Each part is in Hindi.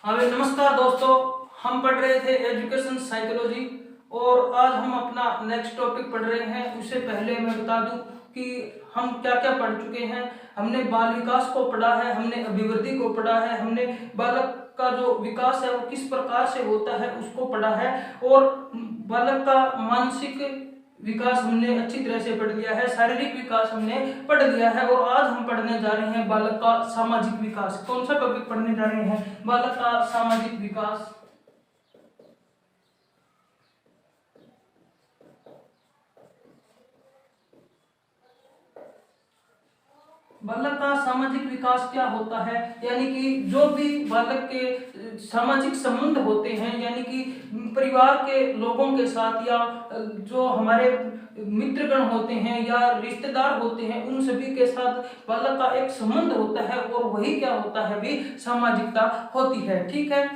हाँ भाई नमस्कार दोस्तों। हम पढ़ रहे थे एजुकेशन साइकोलॉजी और आज हम अपना नेक्स्ट टॉपिक पढ़ रहे हैं। उससे पहले मैं बता दूं कि हम क्या क्या पढ़ चुके हैं। हमने बाल विकास को पढ़ा है, हमने अभिवृद्धि को पढ़ा है, हमने बालक का जो विकास है वो किस प्रकार से होता है उसको पढ़ा है और बालक का मानसिक विकास हमने अच्छी तरह से पढ़ लिया है, शारीरिक विकास हमने पढ़ लिया है। और आज हम पढ़ने जा रहे हैं बालक का सामाजिक विकास। कौन सा टॉपिक पढ़ने जा रहे हैं? बालक का सामाजिक विकास। बालक का सामाजिक विकास क्या होता है, यानी कि जो भी बालक के सामाजिक संबंध होते हैं, यानी कि परिवार के लोगों के साथ या जो हमारे मित्रगण होते हैं या रिश्तेदार होते हैं, उन सभी के साथ बालक का एक संबंध होता है और वही क्या होता है भी सामाजिकता होती है। ठीक है,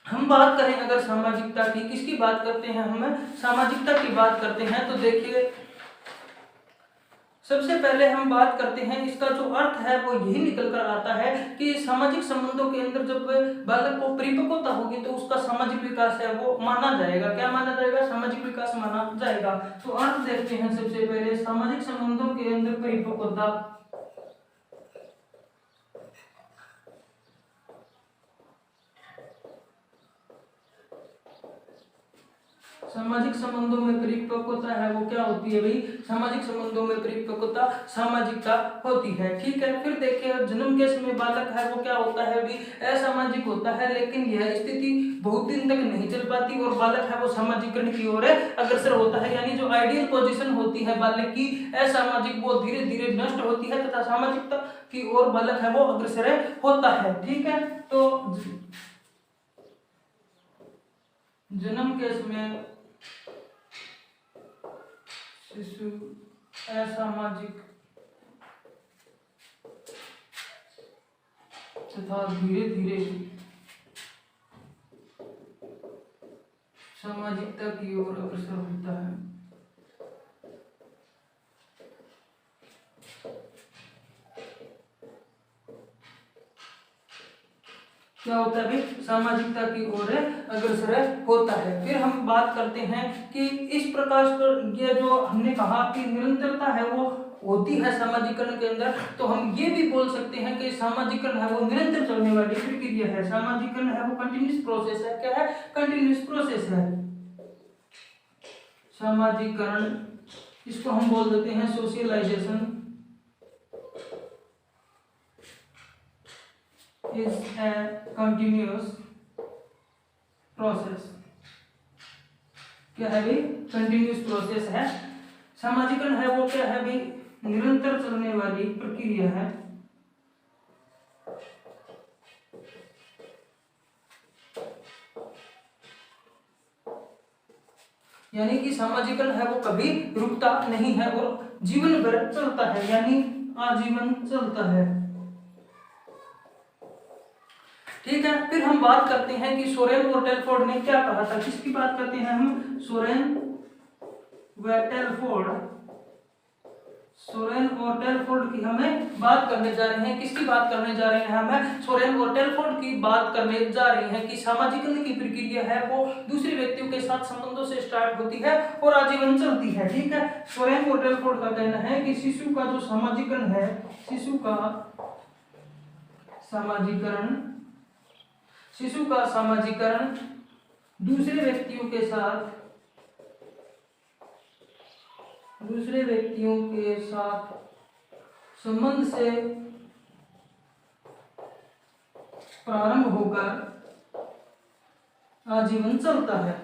हम बात करें अगर सामाजिकता की, किसकी बात करते हैं? हम सामाजिकता की बात करते हैं। तो देखिए, सबसे पहले हम बात करते हैं, इसका जो अर्थ है वो यही निकल कर आता है कि सामाजिक संबंधों के अंदर जब बालक को परिपक्वता होगी तो उसका सामाजिक विकास है वो माना जाएगा। क्या माना जाएगा? सामाजिक विकास माना जाएगा। तो अर्थ देखते हैं सबसे पहले, सामाजिक संबंधों के अंदर परिपक्वता। सामाजिक संबंधों में परिपक्वता है वो क्या होती है भाई? सामाजिक संबंधों में परिपक्वता सामाजिकता होती है। ठीक है, फिर देखिए, जन्म के समय बालक है वो क्या होता है भी? असामाजिक होता है, लेकिन यह स्थिति बहुत दिन तक नहीं चल पाती और बालक है वो सामाजिकरण की ओर अग्रसर होता है। यानी जो आइडियल पोजीशन होती है बालक की, असामाजिक, वो धीरे धीरे नष्ट होती है तथा सामाजिकता की ओर बालक है वो अग्रसर होता है। ठीक है, तो जन्म के समय शिशु असामाजिक तथा धीरे धीरे सामाजिकता की ओर अग्रसर होता है। क्या होता है भाई? सामाजिकता की ओर अग्रसर होता है। फिर हम बात करते हैं कि इस प्रकार ये जो हमने कहा कि निरंतरता है वो होती है सामाजिकरण के अंदर, तो हम ये भी बोल सकते हैं कि सामाजिकरण है वो निरंतर चलने वाली प्रक्रिया है। सामाजिकरण है वो कंटिन्यूअस प्रोसेस है। क्या है? कंटिन्यूअस प्रोसेस है सामाजिकरण। इसको हम बोल देते हैं socialisation is a continuous process। क्या है भाई? कंटिन्यूस प्रोसेस है। सामाजिकरण है वो क्या है भाई? निरंतर चलने वाली प्रक्रिया है। यानी कि सामाजिकरण है वो कभी रुकता नहीं है और जीवन भर चलता है, यानी आजीवन चलता है। ठीक है, फिर हम बात करते हैं कि सोरेन और टेलफोर्ड ने क्या कहा था। किसकी बात करते हैं हम? सोरेन व टेलफोर्ड। सोरेन और टेलफोर्ड की हमें बात करने जा रहे हैं। किसकी बात करने जा रहे हैं? हमें सोरेन और टेलफोर्ड की बात करने जा रहे हैं कि सामाजिकरण की प्रक्रिया है वो दूसरे व्यक्तियों के साथ संबंधों से स्टार्ट होती है और आजीवन चलती है। ठीक है, सोरेन और टेलफोर्ड का कहना है कि शिशु का जो सामाजिकरण है, शिशु का सामाजिकरण, शिशु का सामाजिकरण दूसरे व्यक्तियों के साथ संबंध से प्रारंभ होकर आजीवन चलता है।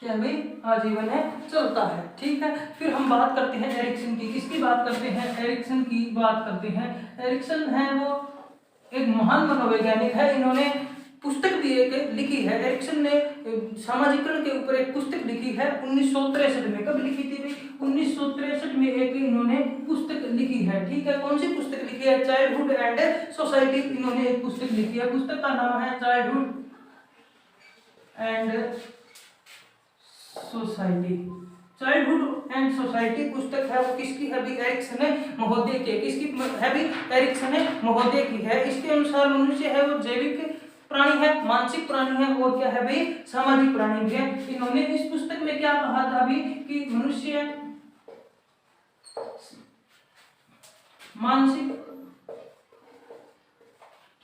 क्या भाई? आजीवन है चलता है। ठीक है, फिर हम बात करते हैं एरिक्सन की। किसकी बात करते हैं? एरिक्सन की बात करते हैं। एरिक्सन है वो एक महान मनोवैज्ञानिक है। इन्होंने पुस्तक भी एक लिखी है। एरिक्सन ने सामाजिकरण के ऊपर एक पुस्तक लिखी है 1963 में। कब लिखी थी भाई? 1963 में एक इन्होंने पुस्तक लिखी है। ठीक है, कौन सी पुस्तक लिखी है? Childhood and society. इन्होंने एक पुस्तक लिखी है, पुस्तक का नाम है childhood and society. Childhood and society पुस्तक है वो किसकी है भी, एरिक्सन महोदय की। किसकी है भी, एरिक्सन महोदय की है। इसके अनुसार मनुष्य है वो जैविक प्राणी है, मानसिक प्राणी है और क्या है भाई, सामाजिक प्राणी भी है। इन्होंने इस पुस्तक में क्या कहा था अभी कि मनुष्य मानसिक,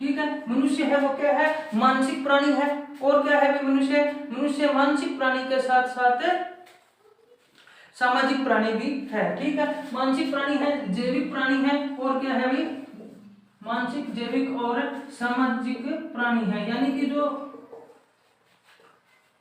ठीक है, मनुष्य है वो क्या है, मानसिक प्राणी है। और क्या है भाई, मनुष्य मानसिक प्राणी के साथ साथ सामाजिक प्राणी भी है। ठीक है, मानसिक प्राणी है, जैविक प्राणी है और क्या है भाई, मानसिक, जैविक और सामाजिक प्राणी है। यानी कि जो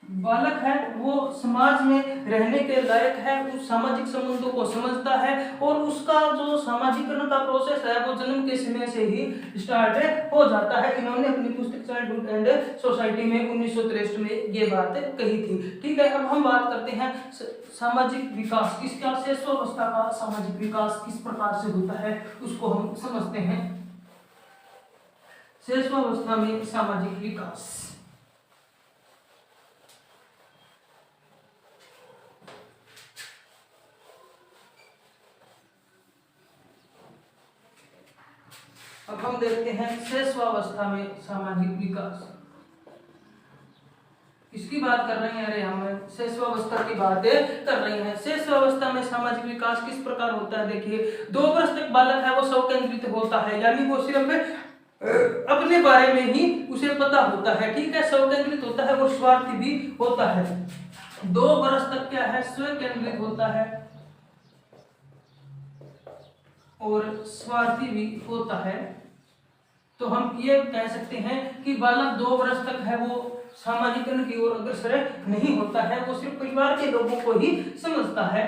बालक है वो समाज में रहने के लायक है, उस सामाजिक संबंधों को समझता है और उसका जो सामाजिकरण का प्रोसेस है वो जन्म के समय से ही स्टार्ट हो जाता है। इन्होंने अपनी पुस्तक चाइल्डहुड एंड सोसाइटी में 1963 में ये बात कही थी। ठीक है, अब हम बात करते हैं सामाजिक विकास, किसका, शिशुअवस्था का सामाजिक विकास किस प्रकार से होता है उसको हम समझते हैं। शिशुअवस्था में सामाजिक विकास, अब हम देखते हैं शिशुअवस्था में सामाजिक विकास किसकी बात कर रहे हैं, अरे हम शिशुअवस्था की बात कर रहे हैं। शिशुअवस्था में सामाजिक विकास किस प्रकार होता है, देखिए 2 वर्ष तक बालक है वो स्व केंद्रित होता है, यानी वो सिर्फ अपने बारे में ही उसे पता होता है। ठीक है, स्व केंद्रित होता है और स्वार्थी भी होता है। 2 वर्ष तक क्या है, स्व केंद्रित होता है और स्वार्थी भी होता है। तो हम ये कह सकते हैं कि बालक 2 वर्ष तक है वो सामाजिकरण की ओर अग्रसर नहीं होता है, वो सिर्फ परिवार के लोगों को ही समझता है।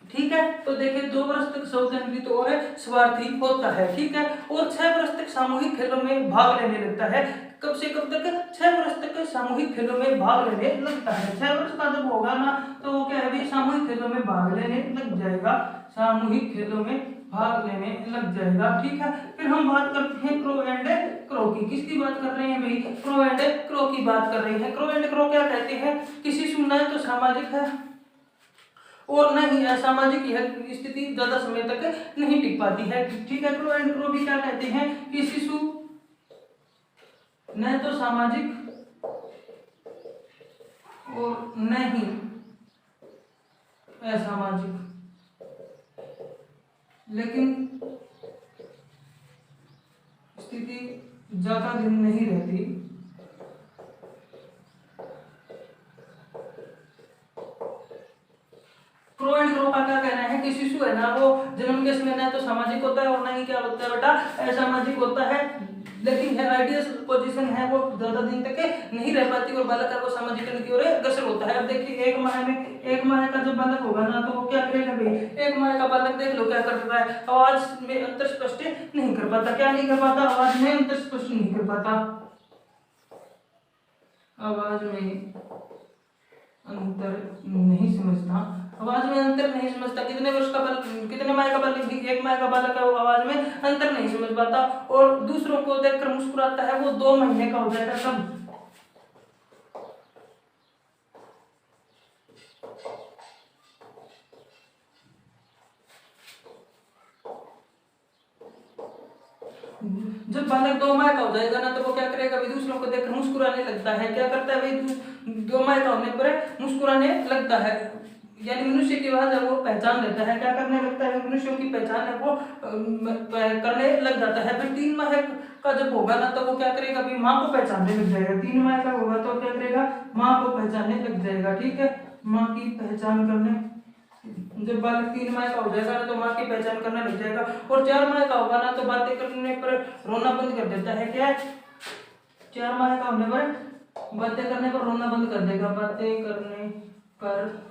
ठीक है, तो देखिए 2 वर्ष तक स्व केंद्रित और स्वार्थी होता है। ठीक है, और 6 वर्ष तक सामूहिक खेलों में भाग लेने लगता है। कब से कब तक, 6 वर्ष तक सामूहिक खेलों में भाग लेने लगता है। 6 वर्ष का जब होगा ना तो वो क्या है भी, सामूहिक खेलों में भाग लेने लग जाएगा, सामूहिक खेलों में भाग लेने लग जाएगा। ठीक है, फिर हम बात करते हैं क्रो एंड क्रो की। किसकी बात कर रहे हैं भाई, क्रो एंड क्रो की बात कर रहे हैं। क्रो एंड क्रो क्या कहते हैं, किसी सुनना है तो सामाजिक है और न ही असामाजिक यह स्थिति ज्यादा समय तक नहीं टिक पाती है। ठीक है, क्रो एंड क्रो भी क्या कहते हैं कि शिशु न तो सामाजिक और न ही असामाजिक, लेकिन स्थिति ज्यादा दिन नहीं रहती। क्रो एंड क्रो का क्या कहना है कि शिशु है ना वो जन्म के समय ना तो सामाजिक होता है और ना ही क्या होता है बेटा, असामाजिक होता है, लेकिन है आइडियल पोजीशन है वो ज्यादा दिन तक नहीं रह पाती और बालक है वो सामाजिकरण की ओर अग्रसर होता है। अब देखिए 1 माह का जब बालक होगा ना तो वो क्या करेगा भाई, 1 माह का बालक देख लो क्या कर रहा है, आवाज में अंतर स्पष्ट नहीं कर पाता। क्या नहीं कर पाता, आवाज में अंतर स्पष्ट नहीं कर पाता, आवाज में अंतर नहीं समझता, आवाज में अंतर नहीं समझता। कितने वर्ष का बालक, कितने माह का बालक, 1 माह का बालक है वो आवाज में अंतर नहीं समझ पाता और दूसरों को देखकर मुस्कुराता है, वो 2 महीने का हो जाएगा तब। जब बालक 2 माह का हो जाएगा ना तो वो क्या करेगा भाई, दूसरों को देखकर मुस्कुराने लगता है। क्या करता है भाई, 2 माह का होने पर मुस्कुराने लगता है, यानी मनुष्य की आवाज है वो पहचान लेता है। क्या करने लगता है, मनुष्यों की पहचान है वो करने लग जाता है। फिर 3 माह का जब होगा ना तो वो क्या करेगा भाई, माँ को पहचानने लग जाएगा। 3 माह का होगा तो क्या करेगा, माँ को पहचानने लग जाएगा। ठीक है, माँ की पहचान करने, जब बालक 3 माह का हो जाएगा ना तो माँ की पहचान करने लग जाएगा। और 4 माह का होगा ना तो बातें करने पर रोना बंद कर देता है। क्या 4 माह का होने पर बातें करने पर रोना बंद कर देगा, बातें करने पर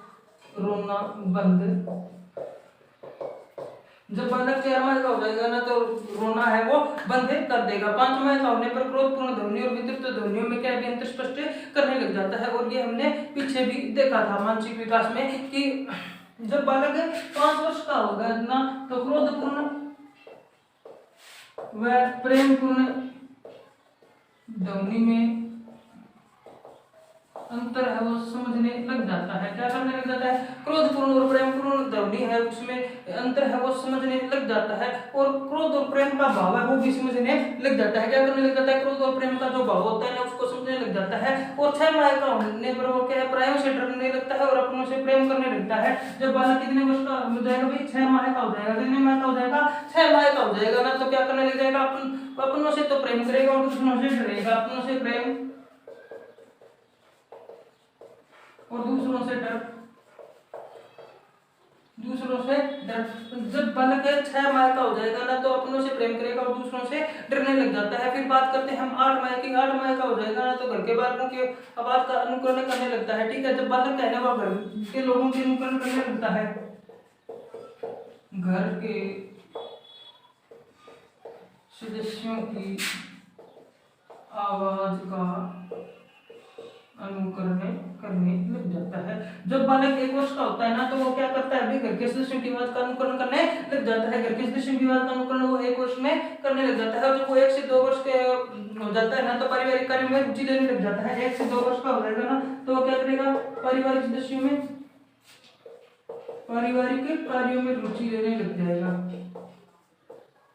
रोना बंद। जब बालक 4 माह का हो जाएगा ना तो रोना है वो बंद कर देगा। 5 माह का होने पर क्रोधपूर्ण ध्वनि और विद्युत ध्वनियों में क्या अंतर स्पष्ट करने लग जाता है। और ये हमने पीछे भी देखा था मानसिक विकास में कि जब बालक 5 वर्ष का होगा ना तो क्रोधपूर्ण व प्रेमपूर्ण ध्वनि में अंतर है वो समझने लग जाता है। क्या करने लग जाता है? क्रोधपूर्ण और प्रेमपूर्ण ध्वनि है उसमें अंतर है वो समझने लग जाता है, और क्रोध और प्रेम का भाव है वो भी समझने लग जाता है। क्या करने लग जाता है? क्रोध और प्रेम का जो भाव होता है ना उसको समझने लग जाता है। और 6 माह का होने पर वो क्या है? प्रायों से डरने लगता है और अपनों से प्रेम करने लगता है। जब बालक कितने वर्ष का हो जाएगा भाई? 6 माह का हो जाएगा। कितने माह का हो जाएगा? 6 माह का हो जाएगा ना, तो क्या करने लग जाएगा? अपनों से तो प्रेम करेगा और दूसरों से डरेगा। अपनों से प्रेम और दूसरों से डर, दूसरों से डर। जब बालक 6 माह का हो जाएगा ना तो अपनों से प्रेम करेगा और दूसरों से डरने लग जाता है। फिर बात करते हैं हम 8 माह की। 8 माह का हो जाएगा ना तो घर के बालकों की आवाज का अनुकरण करने लगता है। ठीक है, जब बालक है ना वो घर के लोगों के अनुकरण करने लगता है, घर के सदस्यों की आवाज का अनुकरण करने लग जाता है। जब बालक 1 वर्ष का होता है ना तो वो क्या करता है? अभी घर के सदस्यों की आवाज का अनुकरण करने लग जाता है। घर के सदस्यों की आवाज का अनुकरण वो 1 वर्ष में करने लग जाता है। और जब वो 1 से 2 वर्ष के हो जाता है ना तो पारिवारिक कार्यों में रुचि लेने लग जाता है। 1 से 2 वर्ष का हो जाएगा ना तो वो क्या करेगा? पारिवारिक सदस्यों में, पारिवारिक कार्यों में रुचि लेने लग जाएगा।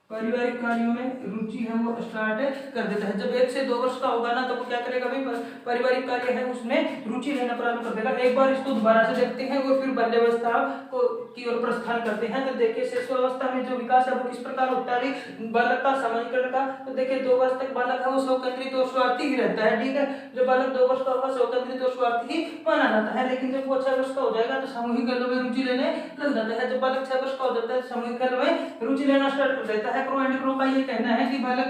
पारिवारिक कार्यों में रुचि है वो स्टार्ट कर देता है। जब 1 से 2 वर्ष का होगा ना तो वो क्या करेगा भाई? पारिवारिक कार्य है उसमें रुचि लेना प्रारंभ कर देगा। एक बार इसको दोबारा से देखते हैं और फिर बाल्यावस्था को की ओर प्रस्थान करते हैं। तो देखिए शिशुअवस्था में जो विकास है वो किस प्रकार होता है बालक का, सामाजिकरण का। तो देखिए 2 वर्ष तक बालक है वो स्वकेंद्रित और स्वार्थी ही रहता है। ठीक है, जो बालक 2 वर्ष का होगा स्वकेंद्रित और स्वार्थी ही माना जाता है। लेकिन जब वो 6 वर्ष का हो जाएगा तो सामूहिक खेलों में रुचि लेने लग जाता है। जब बालक 6 वर्ष का हो जाता है सामूहिक खेलों में रुचि लेना स्टार्ट कर देता है। क्रो एंड क्रो का ये कहना है कि बालक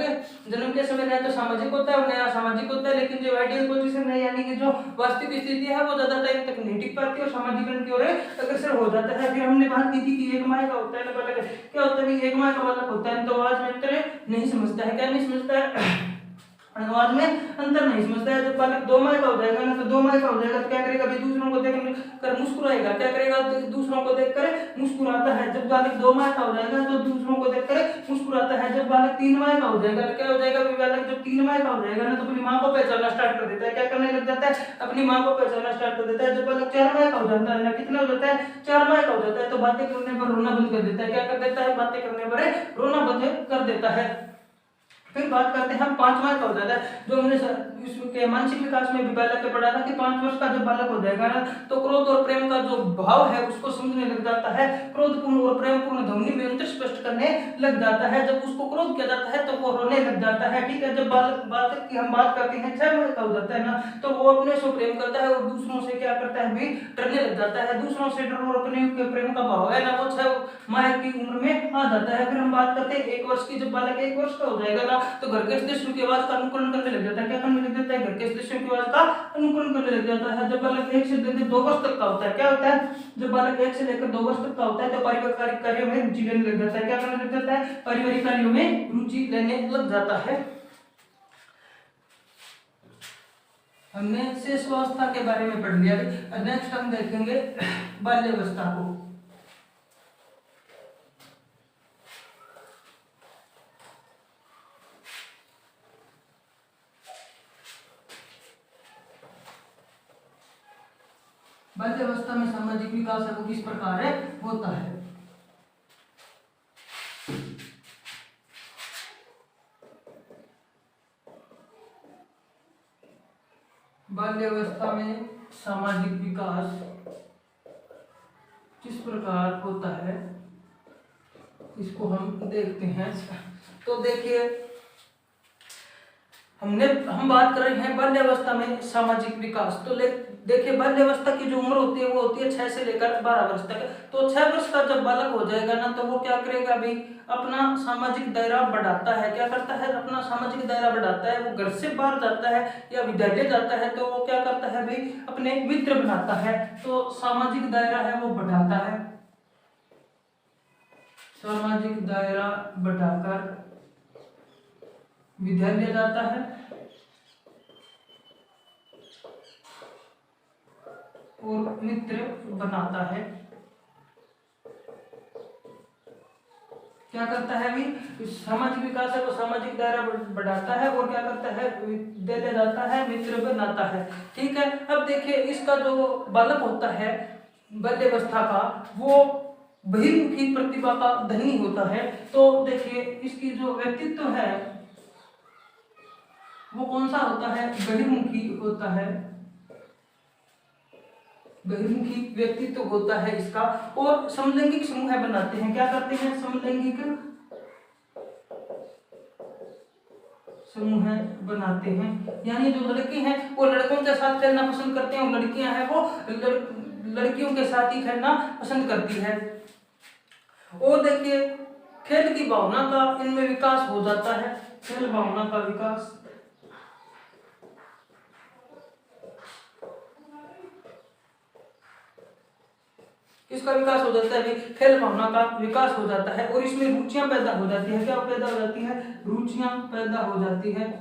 जन्म के समय नया तो सामाजिक होता है और नया सामाजिक होता है, लेकिन जो आइडियल पोजीशन है यानी कि जो वास्तविक स्थिति है वो ज्यादा टाइम तक नहीं टिक पाती और सामाजिकरण की ओर अग्रसर हो जाता है। फिर हमने बात की थी कि 1 माह का होता है ना बालक, क्या होता है? 1 माह का बालक होता है तो आवाज में अंतर नहीं समझता है। क्या नहीं समझता है? आवाज में अंतर नहीं समझता है। जब बालक 2 माह का हो जाएगा ना तो 2 माह का हो जाएगा तो क्या करेगा भाई? दूसरों को देखकर मुस्कुराएगा। क्या करेगा? दूसरों को देखकर मुस्कुराता है। जब बालक 2 माह का हो जाएगा तो दूसरों को देखकर मुस्कुराता है। जब बालक 3 माह का हो जाएगा तो क्या हो जाएगा भाई? बालक जब 3 माह का हो जाएगा ना तो अपनी माँ को पहचानना स्टार्ट कर देता है। क्या करने लग जाता है? अपनी माँ को पहचानना स्टार्ट कर देता है। जब बालक 4 माह का हो जाता है ना, कितना हो जाता है? 4 माह का हो जाता है तो बातें करने पर रोना बंद कर देता है। क्या कर देता है? बातें करने पर रोना बंद कर देता है। फिर बात करते हैं हम 5 माह का हो जाता है, जो हमने इसके मानसिक विकास में भी बालक के पढ़ा था कि 5 वर्ष का जब बालक हो जाएगा ना तो क्रोध और प्रेम का जो भाव है उसको समझने लग जाता है। क्रोधपूर्ण और प्रेमपूर्ण ध्वनि में अंतर स्पष्ट करने लग जाता है। जब उसको क्रोध किया जाता है तो वो रोने लग जाता है। ठीक है, जब बालक की हम बात करते हैं 6 माह का हो जाता है ना तो वो अपने से प्रेम करता है और दूसरों से क्या करता है भी? डरने लग जाता है। दूसरों से डर और अपने प्रेम का भाव है ना वो 6 माह की उम्र में आ जाता है। फिर हम बात करते हैं 1 वर्ष की। जब बालक 1 वर्ष का हो जाएगा ना तो घर के सदस्यों की आवाज का अनुकरण करने लग जाता है। क्या करने लग जाता है? घर के सदस्यों की आवाज का अनुकरण करने लग जाता है। जब बालक 1 से लेकर 2 वर्ष तक का होता है, क्या होता है? जब बालक 1 से लेकर 2 वर्ष तक का होता है तो पारिवारिक कार्यों में रुचि लेने लग जाता है। क्या करने लग जाता है? पारिवारिक कार्यों में रुचि लेने लग जाता है। हमने शिशुअवस्था के बारे में पढ़ लिया। नेक्स्ट हम देखेंगे बाल्यावस्था को। बाल्यावस्था में सामाजिक विकास है वो किस प्रकार है होता है? बाल्यावस्था में सामाजिक विकास किस प्रकार होता है इसको हम देखते हैं। तो देखिए हम बात कर रहे हैं बाल्यावस्था में सामाजिक विकास। तो देखिए बाल्यावस्था की जो उम्र होती है वो होती है 6 से लेकर 12 वर्ष तक। तो 6 वर्ष का जब बालक हो जाएगा ना तो वो क्या करेगा भाई? अपना सामाजिक दायरा बढ़ाता है। क्या करता है? अपना सामाजिक दायरा बढ़ाता है। वो घर से बाहर जाता है या विद्यालय जाता है तो वो क्या करता है भाई? अपने मित्र बनाता है। तो सामाजिक दायरा है वो बढ़ाता है। सामाजिक दायरा बढ़ाकर विद्यालय जाता है और मित्र बनाता है। क्या करता है अभी सामाजिक विकास है वो सामाजिक दायरा बढ़ाता है और क्या करता है विद्यालय जाता है, मित्र बनाता है। ठीक है, अब देखिए इसका जो बालक होता है बाल्यावस्था का वो बहिर्मुखी प्रतिभा का धनी होता है। तो देखिए इसकी जो व्यक्तित्व है वो कौन सा होता है, बहिर्मुखी होता है, बहिर्मुखी व्यक्तित्व होता है इसका। और समलैंगिक समूह बनाते हैं, क्या करते हैं, समलैंगिक समूह बनाते हैं, यानी जो लड़के हैं वो लड़कों के साथ खेलना पसंद करते हैं और लड़कियां हैं वो लड़कियों के साथ ही खेलना पसंद करती है। और देखिए खेल की भावना का इनमें विकास हो जाता है, खेल भावना का विकास, किसका विकास हो जाता है, खेल भावना का विकास हो जाता है और इसमें रुचियां पैदा हो जाती है। क्या पैदा हो जाती है, रुचियां पैदा हो जाती है।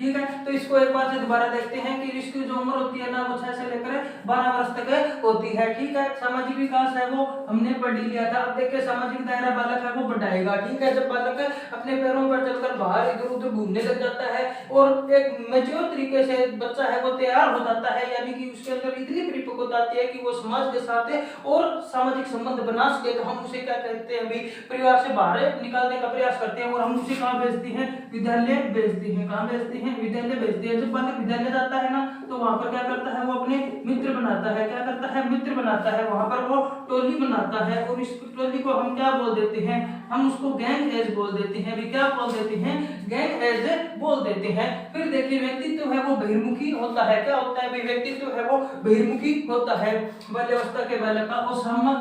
ठीक है, तो इसको एक बार से दोबारा देखते हैं कि इसकी जो उम्र होती है ना वो 6 से लेकर 12 वर्ष तक होती है। ठीक है, सामाजिक विकास है वो हमने पढ़ लिया था। अब देखिए सामाजिक दायरा बालक है वो बढ़ाएगा। ठीक है, जब बालक अपने पैरों पर चलकर बाहर इधर उधर घूमने लग जाता है और एक मैच्योर तरीके से बच्चा है वो तैयार हो जाता है, यानी कि उसके अंदर इतनी परिपक्वता आती है कि वो समाज के साथ और सामाजिक संबंध बना सके, तो हम उसे क्या कहते हैं भाई, परिवार से बाहर निकालने का प्रयास करते हैं और हम उसे कहाँ भेजते हैं, विद्यालय भेजते हैं। कहाँ भेजते हैं, विद्यालय भेजते हैं। जब बालक विद्यालय जाता है ना तो वहां पर क्या करता है, वो अपने मित्र बनाता है। क्या करता है, मित्र बनाता है। वहां पर वो टोली बनाता है और इस टोली को हम क्या बोल देते हैं, हम उसको गैंग एज बोल देते हैं। भी क्या बोल देते हैं, गैंग एज बोल देते हैं। फिर देखिए व्यक्तित्व है वो बहिर्मुखी होता है। क्या होता है, व्यक्तित्व है वो बहिर्मुखी होता है बाल्यावस्था के बालक का। और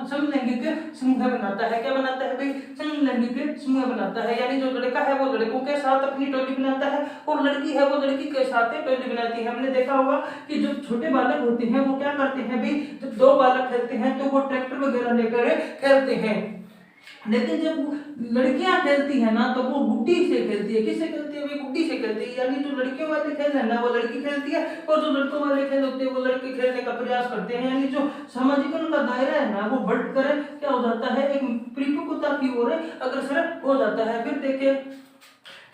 समलैंगिक समूह बनाता है। क्या बनाता है भाई, समलैंगिक समूह बनाता है, यानी जो लड़का है वो लड़कों के साथ अपनी टोली बनाता है और लड़की है वो लड़की के साथ टोली बनाती है। हमने देखा होगा कि जो छोटे बालक होते हैं वो क्या करते हैं भाई, जब दो बालक खेलते हैं तो वो ट्रैक्टर वगैरह लेकर खेलते हैं, लेकिन जब लड़कियां खेलती है ना तो वो गुड्डी से खेलती है। किससे खेलती है भाई, गुड्डी से खेलती है। यानी जो लड़कियों वाले खेल है ना वो लड़की खेलती है और जो लड़कों वाले खेल होते हैं वो लड़के खेलने का प्रयास करते हैं। यानी जो सामाजिक उनका दायरा है ना वो बढ़कर क्या हो जाता है, एक परिपक्वता की ओर अग्रसर हो जाता है। फिर देखिए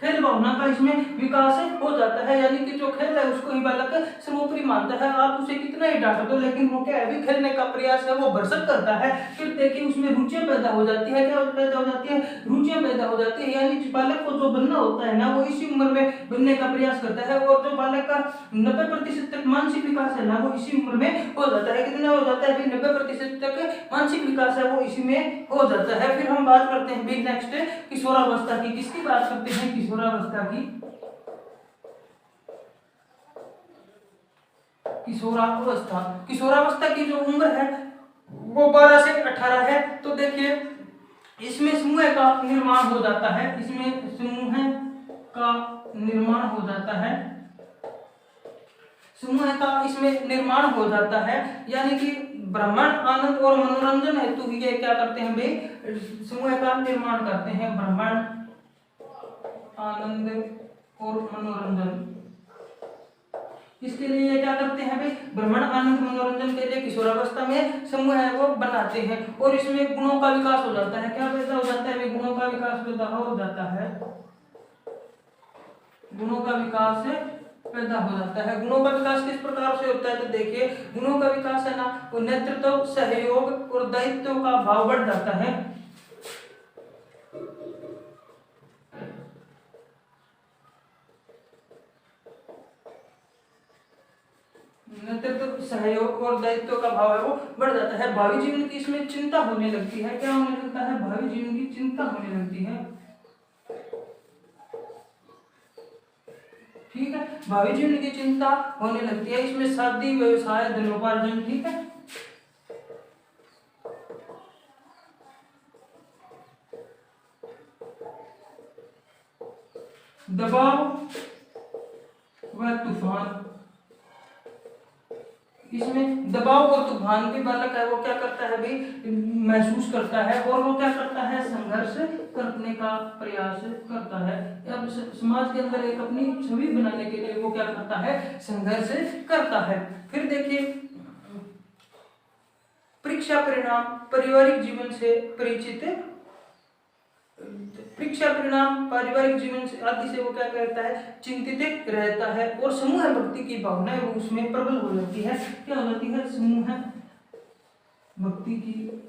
खेल भावना का इसमें विकास हो जाता है, यानी कि जो खेल है उसको ही बालक सर्वोपरि मानता है। आप उसे कितना ही डांट दो लेकिन वो क्या है भी खेलने का प्रयास है वो भरसक करता है। फिर देखिए उसमें रुचियां पैदा हो जाती है। क्या पैदा हो जाती है, रुचियां पैदा हो जाती है, यानी बालक को जो बनना होता है ना वो इसी उम्र में बनने का प्रयास करता है। और जो बालक का 90% तक मानसिक विकास है ना वो इसी उम्र में हो जाता है। कितना हो जाता है, 90% तक मानसिक विकास है वो इसी में हो जाता है। फिर हम बात करते हैं भी नेक्स्ट किशोरावस्था की। किसकी बात करते हैं, किशोरावस्था की। किशोरावस्था, किशोरावस्था की जो उम्र है वो 12 से 18 है। तो देखिए इसमें समूह का निर्माण हो जाता है, इसमें समूह का निर्माण हो जाता है, समूह का इसमें निर्माण हो जाता है, यानी कि भ्रमण आनंद और मनोरंजन हेतु ये क्या करते हैं भाई, समूह का निर्माण करते हैं। भ्रमण आनंद और मनोरंजन, इसके लिए ये क्या करते हैं भाई, भ्रमण आनंद मनोरंजन के लिए किशोरावस्था में समूह है वो बनाते हैं। और इसमें गुणों का विकास हो जाता है। क्या पैदा हो जाता है, गुणों का विकास पैदा हो जाता है, गुणों का विकास पैदा हो जाता है। गुणों का विकास किस प्रकार से होता है, तो देखिए गुणों का विकास है ना वो नेतृत्व, सहयोग और दायित्व का भाव बढ़ जाता है। नेतृत्व, सहयोग और दायित्व का भाव है वो बढ़ जाता है। भावी जीवन की इसमें चिंता होने लगती है। क्या होने लगता है, भावी जीवन की चिंता होने लगती है। ठीक है, भावी जीवन की चिंता होने लगती है। इसमें शादी, व्यवसाय, धनोपार्जन, ठीक है, दबाव व तूफान, इसमें दबाव और तूफान भी बालक है वो क्या करता है भाई, महसूस करता है और वो क्या करता है, संघर्ष करने का प्रयास करता है। अब समाज के अंदर एक अपनी छवि बनाने के लिए वो क्या करता है, संघर्ष करता है। फिर देखिए परीक्षा परिणाम, पारिवारिक जीवन से परिचित परीक्षा परिणाम, पारिवारिक जीवन से आदि से वो क्या करता है, चिंतित रहता है। और समूह भक्ति की भावना है वो उसमें प्रबल हो जाती है। क्या हो जाती है, समूह भक्ति की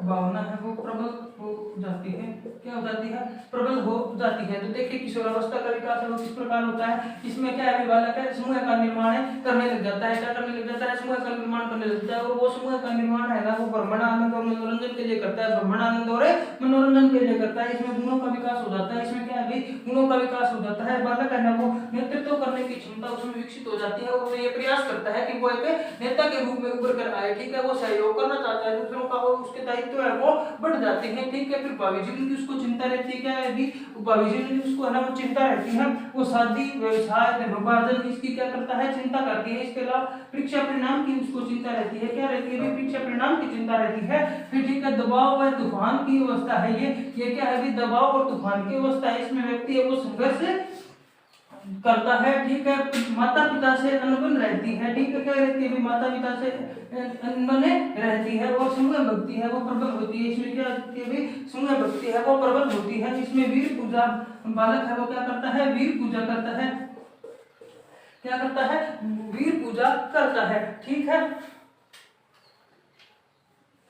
भावना है वो प्रबल हो जाती है। क्या हो जाती है, प्रबल हो जाती है। तो देखिए किशोरावस्था का विकास है वो किस प्रकार होता है, इसमें क्या है, बालक है समूह का निर्माण करने लग जाता है। क्या करने लग जाता है, समूह का निर्माण करने लग जाता है। और वो समूह का निर्माण है ना वो ब्रह्मानंद और मनोरंजन के लिए करता है, ब्रह्मानंद और मनोरंजन के लिए करता है। इसमें गुणों का विकास हो जाता है। इसमें क्या है भाई, गुणों का विकास हो जाता है। बालक है ना वो नेतृत्व करने की क्षमता उसमें विकसित हो जाती है और वो ये प्रयास करता है कि वो एक नेता के रूप में उभर कर आए। ठीक है, वो सहयोग करना चाहता है दूसरों का और उसके दायित्व है वो बढ़ जाते हैं। ठीक है, फिर भावी जीवन की उसको चिंता रहती है। क्या है अभी, भावी जीवन की उसको है ना वो चिंता रहती है। वो शादी, व्यवसाय, धर्मोपार्जन इसकी क्या करता है, चिंता करती है। इसके अलावा परीक्षा परिणाम की उसको चिंता रहती है। क्या रहती है, परीक्षा परिणाम की चिंता रहती है। फिर ठीक है, दबाव व तूफान की अवस्था है ये क्या है, दबाव और तूफान की अवस्था है। इसमें व्यक्ति है वो संघर्ष करता है। ठीक है, माता पिता से अनबन रहती है। ठीक है, क्या रहती है, माता पिता से अनबन रहती है। और समूह भक्ति है वो प्रबल होती है। इसमें क्या होती है, समूह भक्ति है वो प्रबल होती है। इसमें वीर पूजा, बालक है वो क्या करता है, वीर पूजा करता है। क्या करता है, वीर पूजा करता है। ठीक है,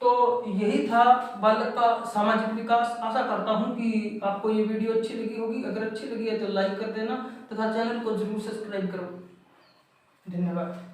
तो यही था बालक का सामाजिक विकास। आशा करता हूं कि आपको ये वीडियो अच्छी लगी होगी। अगर अच्छी लगी है तो लाइक कर देना तथा चैनल को जरूर सब्सक्राइब करो। धन्यवाद।